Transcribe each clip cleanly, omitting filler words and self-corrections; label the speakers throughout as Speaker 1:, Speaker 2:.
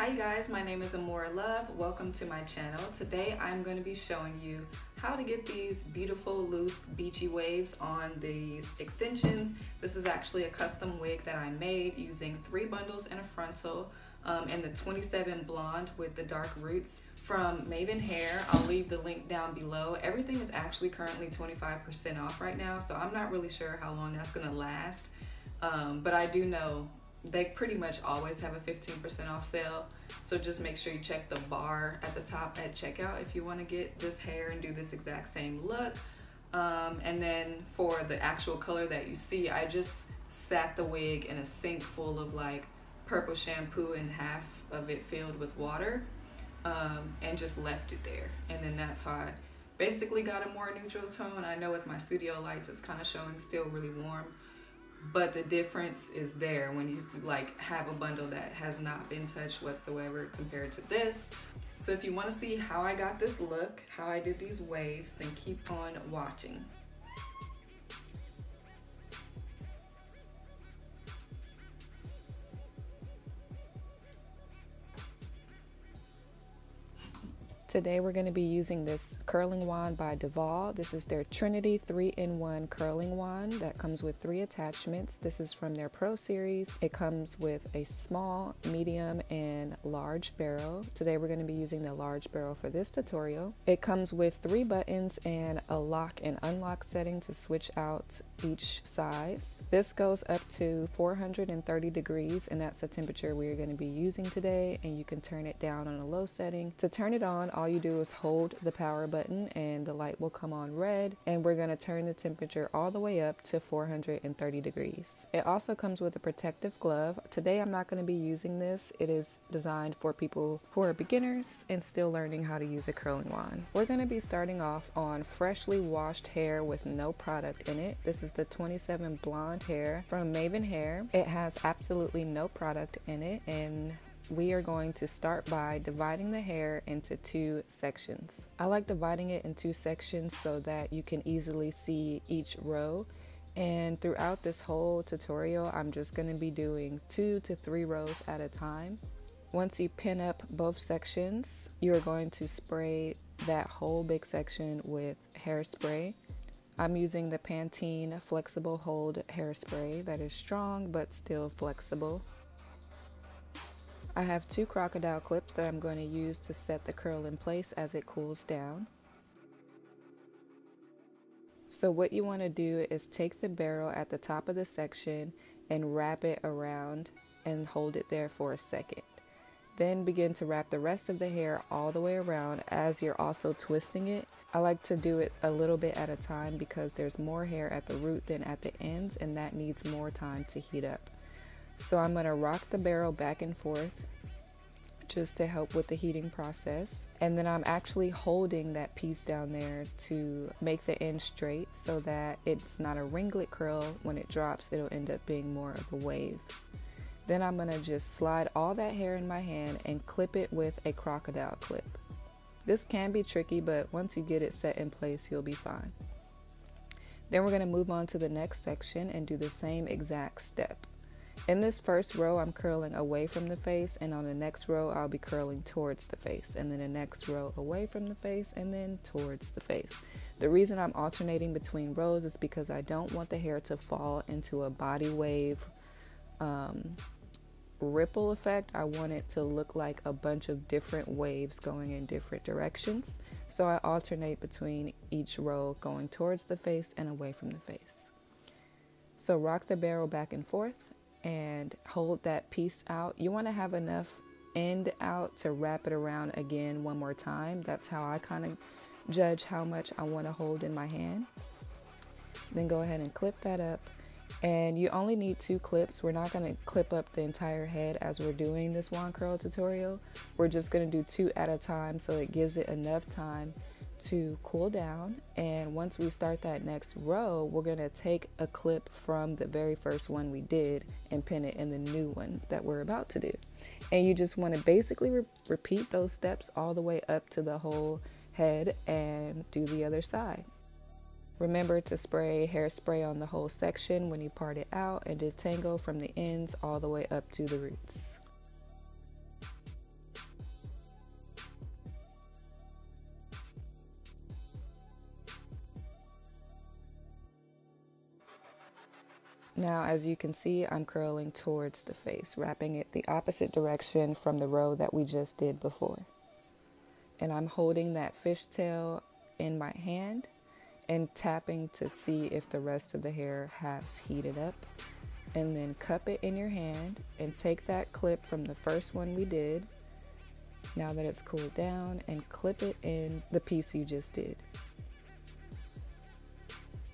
Speaker 1: Hi you guys, my name is Amore Love. Welcome to my channel. Today I'm going to be showing you how to get these beautiful loose beachy waves on these extensions. This is actually a custom wig that I made using 3 bundles and a frontal and the 27 blonde with the dark roots from MAYVENN hair. I'll leave the link down below. Everything is actually currently 25% off right now, so I'm not really sure how long that's going to last, but I do know they pretty much always have a 15% off sale, so just make sure you check the bar at the top at checkout if you want to get this hair and do this exact same look. And then for the actual color that you see, I just sat the wig in a sink full of like purple shampoo and half of it filled with water, and just left it there, and then that's how I basically got a more neutral tone. I know with my studio lights it's kind of showing still really warm, but the difference is there when you like have a bundle that has not been touched whatsoever compared to this. So if you want to see how I got this look, how I did these waves, then keep on watching. Today we're going to be using this curling wand by DUVOLLE. This is their Trinity 3-in-1 curling wand that comes with 3 attachments. This is from their Pro series. It comes with a small, medium, and large barrel. Today we're going to be using the large barrel for this tutorial. It comes with 3 buttons and a lock and unlock setting to switch out each size. This goes up to 430 degrees, and that's the temperature we are going to be using today, and you can turn it down on a low setting. To turn it on, all you do is hold the power button and the light will come on red, and we're going to turn the temperature all the way up to 430 degrees. It also comes with a protective glove. Today I'm not going to be using this. It is designed for people who are beginners and still learning how to use a curling wand. We're going to be starting off on freshly washed hair with no product in it. This is the 27 blonde hair from MAYVENN hair. It has absolutely no product in it, and we are going to start by dividing the hair into 2 sections. I like dividing it in 2 sections so that you can easily see each row, and throughout this whole tutorial I'm just going to be doing 2 to 3 rows at a time. Once you pin up both sections, you're going to spray that whole big section with hairspray. I'm using the Pantene Flexible Hold hairspray that is strong but still flexible. I have 2 crocodile clips that I'm going to use to set the curl in place as it cools down. So what you want to do is take the barrel at the top of the section and wrap it around and hold it there for a second. Then begin to wrap the rest of the hair all the way around as you're also twisting it. I like to do it a little bit at a time because there's more hair at the root than at the ends, and that needs more time to heat up. So I'm going to rock the barrel back and forth just to help with the heating process. And then I'm actually holding that piece down there to make the end straight so that it's not a ringlet curl. When it drops, it'll end up being more of a wave. Then I'm going to just slide all that hair in my hand and clip it with a crocodile clip. This can be tricky, but once you get it set in place, you'll be fine. Then we're going to move on to the next section and do the same exact step. In this first row, I'm curling away from the face, and on the next row, I'll be curling towards the face, and then the next row away from the face, and then towards the face. The reason I'm alternating between rows is because I don't want the hair to fall into a body wave ripple effect. I want it to look like a bunch of different waves going in different directions. So I alternate between each row going towards the face and away from the face. So rock the barrel back and forth and hold that piece out. You want to have enough end out to wrap it around again one more time. That's how I kind of judge how much I want to hold in my hand. Then go ahead and clip that up. And you only need 2 clips. We're not going to clip up the entire head as we're doing this wand curl tutorial. We're just going to do 2 at a time so it gives it enough time to cool down. And once we start that next row, we're going to take a clip from the very first one we did and pin it in the new one that we're about to do. And you just want to basically repeat those steps all the way up to the whole head and do the other side. Remember to spray hairspray on the whole section when you part it out, and detangle from the ends all the way up to the roots. Now, as you can see, I'm curling towards the face, wrapping it the opposite direction from the row that we just did before. And I'm holding that fishtail in my hand and tapping to see if the rest of the hair has heated up. And then cup it in your hand and take that clip from the first one we did, now that it's cooled down, and clip it in the piece you just did.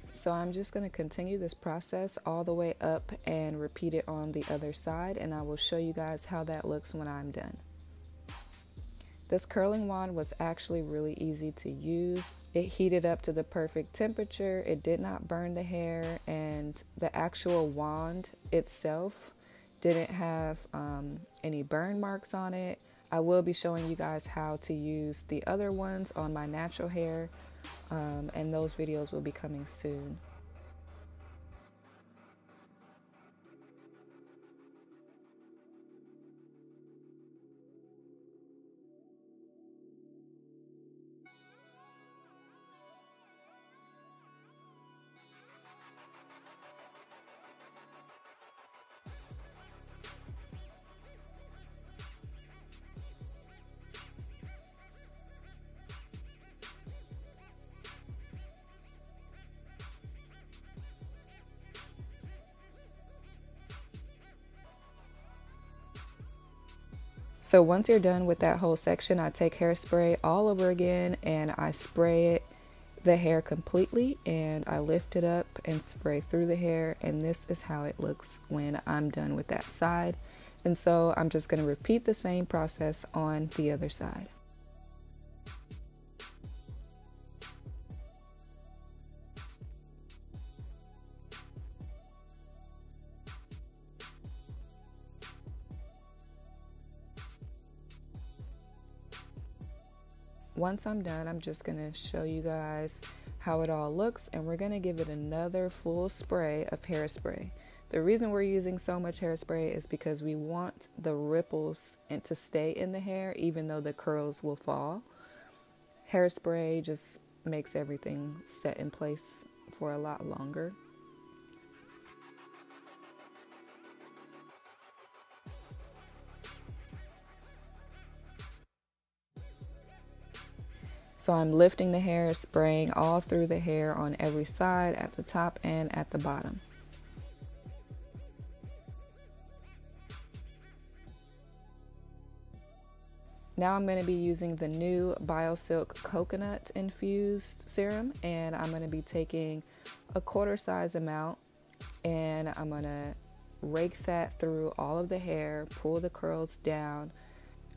Speaker 1: So I'm just going to continue this process all the way up and repeat it on the other side, and I will show you guys how that looks when I'm done. This curling wand was actually really easy to use. It heated up to the perfect temperature, it did not burn the hair, and the actual wand itself didn't have any burn marks on it. I will be showing you guys how to use the other ones on my natural hair, and those videos will be coming soon. So once you're done with that whole section, I take hairspray all over again and I spray the hair completely, and I lift it up and spray through the hair, and this is how it looks when I'm done with that side. And so I'm just going to repeat the same process on the other side. Once I'm done, I'm just going to show you guys how it all looks, and we're going to give it another full spray of hairspray. The reason we're using so much hairspray is because we want the ripples to stay in the hair even though the curls will fall. Hairspray just makes everything set in place for a lot longer. So I'm lifting the hair, spraying all through the hair on every side, at the top and at the bottom. Now I'm going to be using the new BioSilk coconut infused serum, and I'm going to be taking a quarter size amount, and I'm going to rake that through all of the hair, pull the curls down.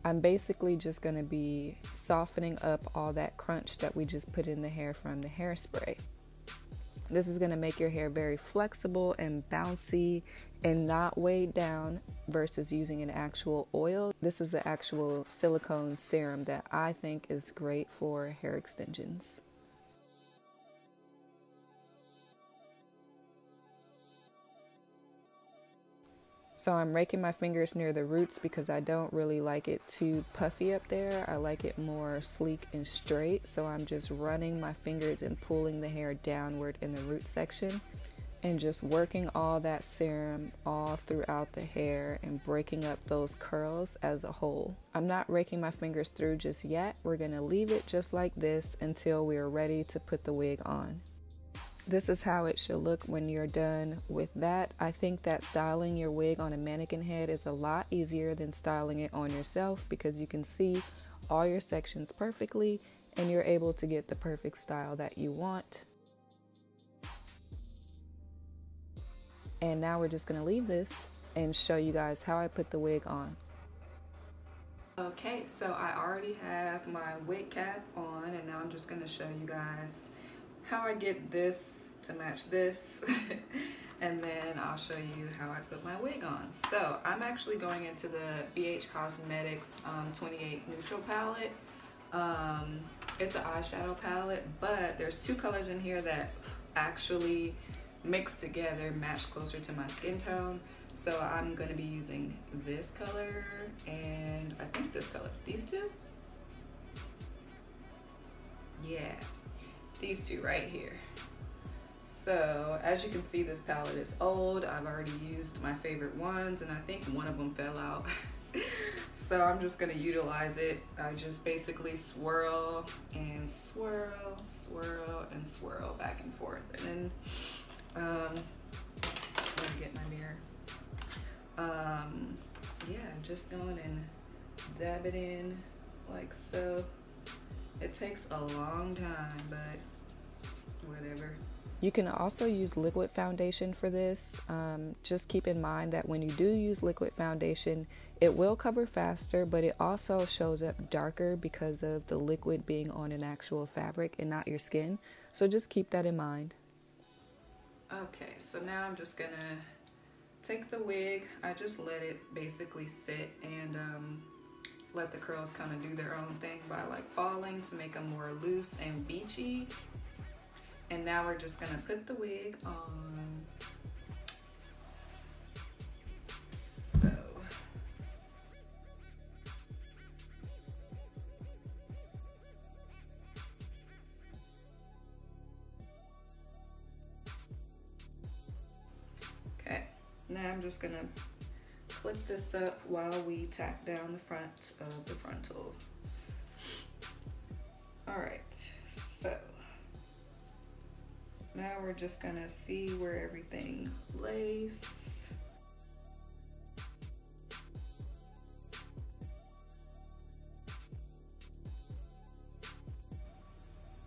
Speaker 1: I'm basically just going to be softening up all that crunch that we just put in the hair from the hairspray. This is going to make your hair very flexible and bouncy and not weighed down versus using an actual oil. This is an actual silicone serum that I think is great for hair extensions. So I'm raking my fingers near the roots because I don't really like it too puffy up there. I like it more sleek and straight. So I'm just running my fingers and pulling the hair downward in the root section and just working all that serum all throughout the hair and breaking up those curls as a whole. I'm not raking my fingers through just yet. We're going to leave it just like this until we are ready to put the wig on. This is how it should look when you're done with that. I think that styling your wig on a mannequin head is a lot easier than styling it on yourself because you can see all your sections perfectly and you're able to get the perfect style that you want. And now we're just going to leave this and show you guys how I put the wig on. Okay, so I already have my wig cap on, and now I'm just going to show you guys how I get this to match this and then I'll show you how I put my wig on. So I'm actually going into the BH Cosmetics 28 Neutral palette. It's an eyeshadow palette, but there's two colors in here that actually mixed together match closer to my skin tone. So I'm going to be using this color and I think this color. These two? Yeah. These two right here. So as you can see, this palette is old. I've already used my favorite ones and I think one of them fell out. So I'm just gonna utilize it. I just basically swirl and swirl, swirl and swirl back and forth. And then, let me get my mirror. Yeah, just going and dab it in like so. It takes a long time, but whatever. You can also use liquid foundation for this. Just keep in mind that when you do use liquid foundation, it will cover faster, but it also shows up darker because of the liquid being on an actual fabric and not your skin. So just keep that in mind. Okay, so now I'm just gonna take the wig. I just let it basically sit and let the curls kind of do their own thing by like falling to make them more loose and beachy. And now we're just gonna put the wig on. So. Okay, now I'm just gonna clip this up while we tack down the front of the frontal. All right, so. Now we're just gonna see where everything lays.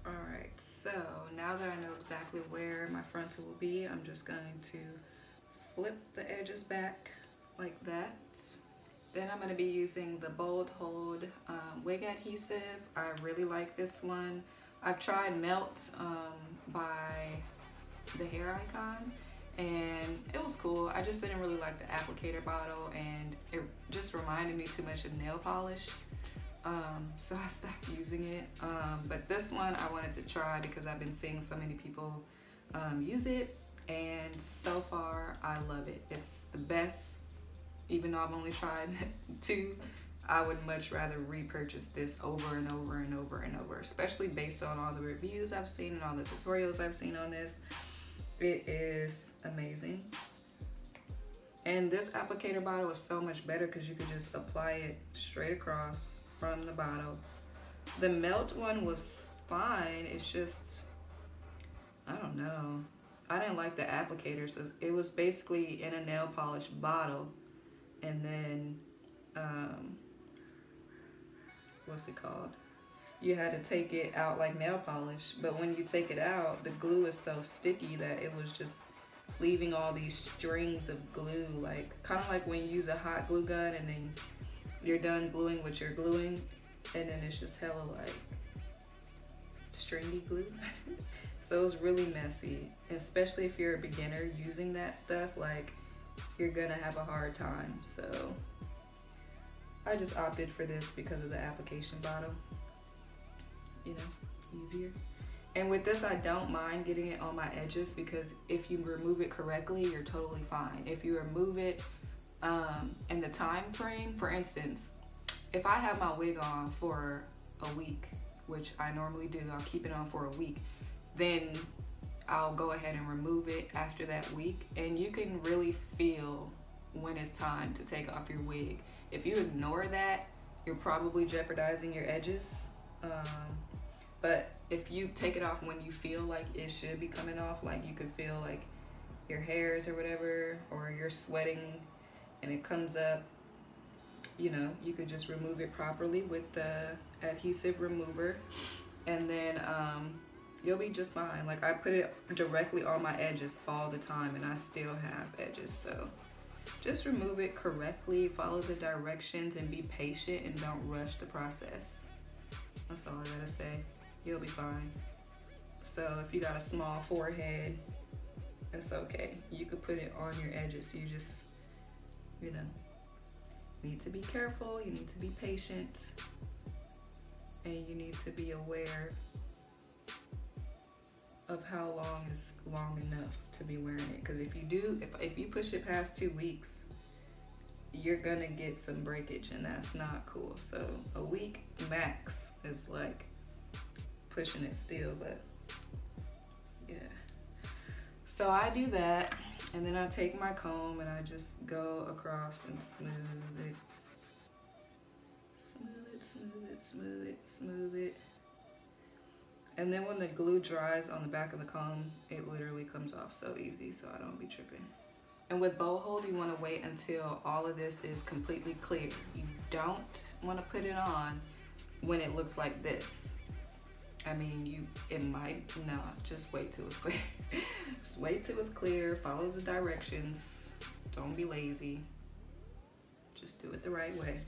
Speaker 1: All right, so now that I know exactly where my frontal will be, I'm just going to flip the edges back like that. Then I'm gonna be using the Bold Hold wig adhesive. I really like this one. I've tried Melt by the Hair Icon and it was cool. I just didn't really like the applicator bottle and it just reminded me too much of nail polish. So I stopped using it. But this one I wanted to try because I've been seeing so many people use it and so far I love it. It's the best, even though I've only tried 2. I would much rather repurchase this over and over and over and over, especially based on all the reviews I've seen and all the tutorials I've seen on this. It is amazing. And this applicator bottle is so much better because you can just apply it straight across from the bottle. The Melt one was fine. It's just, I don't know. I didn't like the applicator. So it was basically in a nail polish bottle and then, what's it called? You had to take it out like nail polish, but when you take it out, the glue is so sticky that it was just leaving all these strings of glue, like kind of like when you use a hot glue gun and then you're done gluing what you're gluing, and then it's just hella like stringy glue. So it was really messy, especially if you're a beginner using that stuff, like you're gonna have a hard time. So I just opted for this because of the application bottle, you know, easier. And with this, I don't mind getting it on my edges because if you remove it correctly, you're totally fine. If you remove it in the time frame, for instance, if I have my wig on for a week, which I normally do, I'll keep it on for a week, then I'll go ahead and remove it after that week. And you can really feel when it's time to take off your wig. If you ignore that, you're probably jeopardizing your edges. But if you take it off when you feel like it should be coming off, like you could feel like your hairs or whatever, or you're sweating and it comes up, you know, you could just remove it properly with the adhesive remover, and then you'll be just fine. Like I put it directly on my edges all the time and I still have edges. So just remove it correctly, follow the directions, and be patient and don't rush the process. That's all I gotta say. You'll be fine. So if you got a small forehead, it's okay. You could put it on your edges. You just, you know, need to be careful. You need to be patient. And you need to be aware of how long is long enough to be wearing it. Because if you do, if you push it past 2 weeks, you're gonna get some breakage and that's not cool. So a week max is like pushing it still, but yeah. So I do that, and then I take my comb and I just go across and smooth it. Smooth it, smooth it, smooth it, smooth it. And then when the glue dries on the back of the comb, it literally comes off so easy, so I don't be tripping. And with bow hold, you want to wait until all of this is completely clear. You don't want to put it on when it looks like this. I mean, it might, no, just wait till it's clear. Just wait till it's clear, follow the directions. Don't be lazy. Just do it the right way.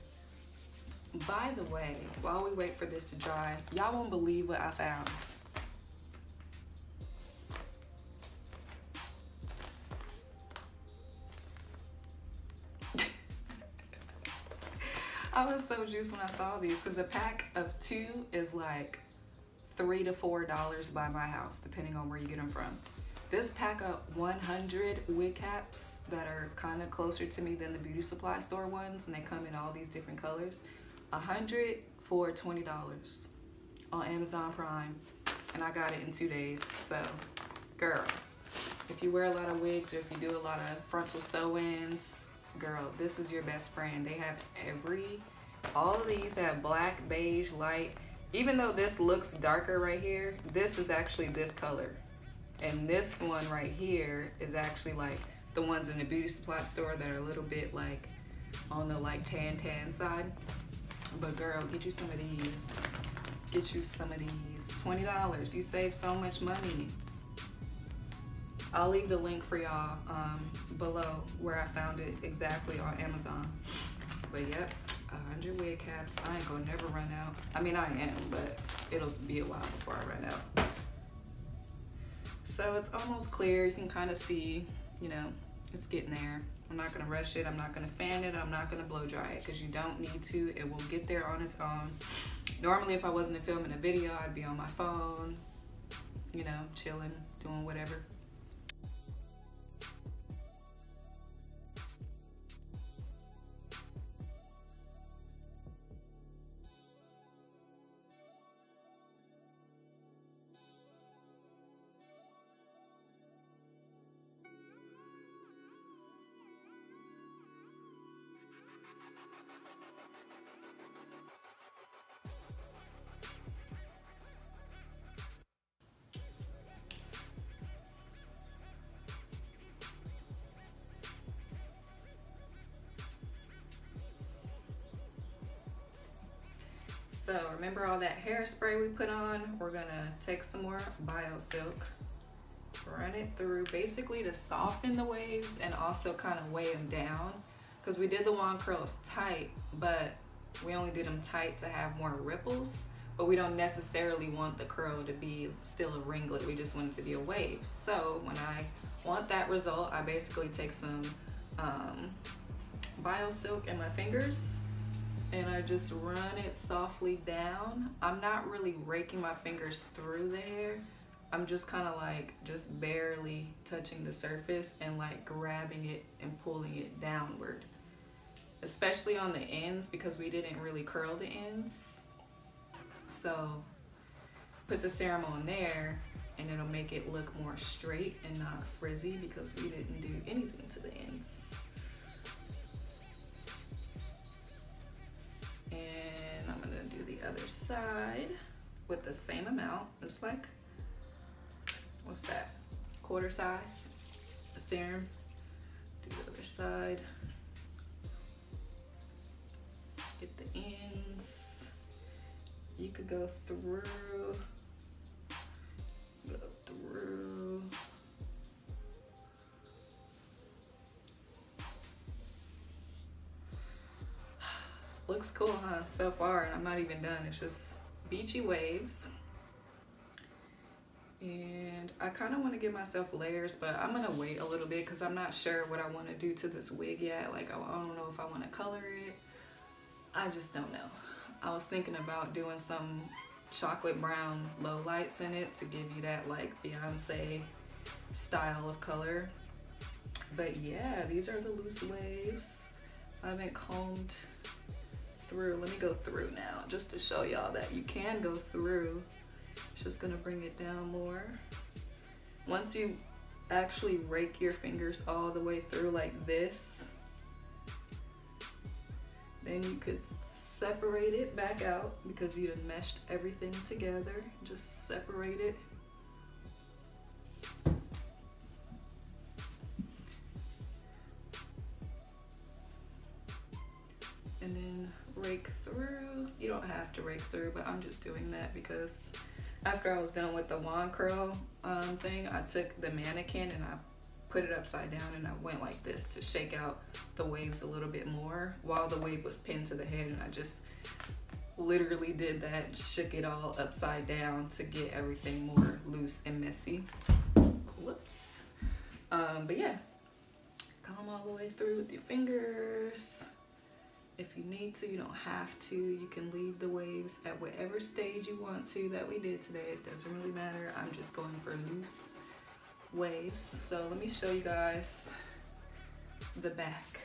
Speaker 1: By the way, while we wait for this to dry, y'all won't believe what I found. I was so juiced when I saw these because a pack of 2 is like $3 to $4 by my house, depending on where you get them from. This pack of 100 wig caps that are kind of closer to me than the beauty supply store ones, and they come in all these different colors. 100 for $20 on Amazon Prime, and I got it in 2 days. So, girl, if you wear a lot of wigs or if you do a lot of frontal sew-ins, girl, this is your best friend. They have all of these have black, beige, light. Even though this looks darker right here, this is actually this color. And this one right here is actually like the ones in the beauty supply store that are a little bit like on the like tan side. But girl, get you some of these. Get you some of these. $20, you save so much money. I'll leave the link for y'all below where I found it exactly on Amazon. But yep, 100 wig caps. I ain't gonna never run out. I mean, I am, but it'll be a while before I run out. So it's almost clear. You can kind of see, you know, it's getting there. I'm not gonna rush it. I'm not gonna fan it. I'm not gonna blow dry it because you don't need to. It will get there on its own. Normally, if I wasn't filming a video, I'd be on my phone, you know, chilling, doing whatever. So remember all that hairspray we put on? We're gonna take some more BioSilk, run it through basically to soften the waves and also kind of weigh them down, because we did the wand curls tight, but we only did them tight to have more ripples, but we don't necessarily want the curl to be still a ringlet. We just want it to be a wave. So when I want that result, I basically take some BioSilk in my fingers and I just run it softly down. I'm not really raking my fingers through the hair. I'm just kind of like just barely touching the surface and like grabbing it and pulling it downward, especially on the ends because we didn't really curl the ends. So put the serum on there and it'll make it look more straight and not frizzy because we didn't do anything to the ends. And I'm gonna do the other side with the same amount. It's like, what's that? Quarter size of serum. Do the other side. Get the ends. You could go through. Go through. Looks cool, huh? So far, and I'm not even done. It's just beachy waves. And I kind of want to give myself layers, but I'm gonna wait a little bit because I'm not sure what I want to do to this wig yet. Like, I don't know if I want to color it. I just don't know. I was thinking about doing some chocolate brown low lights in it to give you that like Beyonce style of color. But yeah, these are the loose waves. I haven't combed through. Let me go through now just to show y'all that you can go through. It's just gonna bring it down more. Once you actually rake your fingers all the way through like this. Then you could separate it back out because you done meshed everything together. Just separate it. And then rake through. You don't have to rake through, but I'm just doing that because after I was done with the wand curl thing, I took the mannequin and I put it upside down and I went like this to shake out the waves a little bit more while the wave was pinned to the head, and I just literally did that, shook it all upside down to get everything more loose and messy. Whoops. But yeah, comb all the way through with your fingers. If you need to, you don't have to. You can leave the waves at whatever stage you want to that we did today. It doesn't really matter. I'm just going for loose waves. So let me show you guys the back.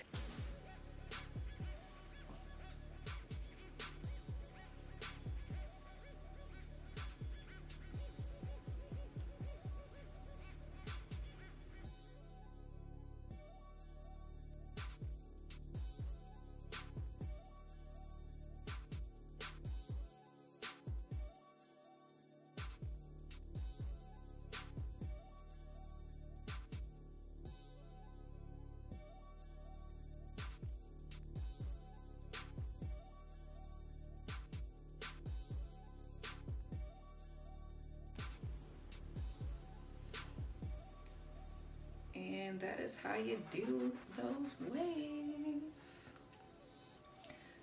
Speaker 1: And that is how you do those waves.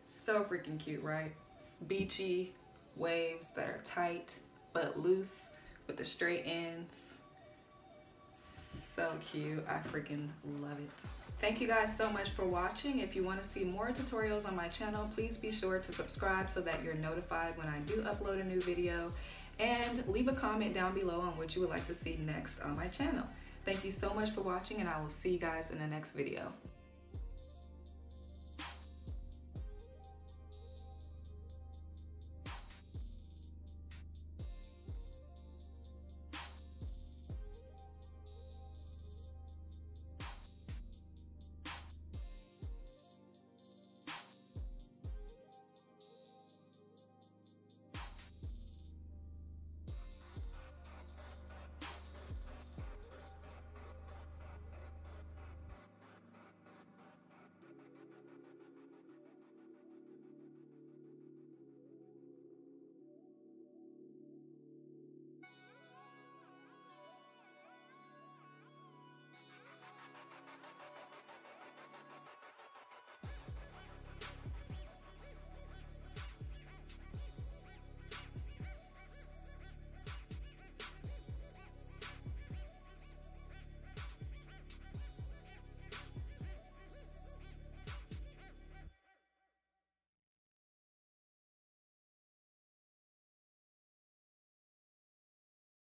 Speaker 1: So freaking cute, right? Beachy waves that are tight but loose with the straight ends. So cute. I freaking love it. Thank you guys so much for watching. If you want to see more tutorials on my channel, please be sure to subscribe so that you're notified when I do upload a new video, and leave a comment down below on what you would like to see next on my channel. Thank you so much for watching, and I will see you guys in the next video.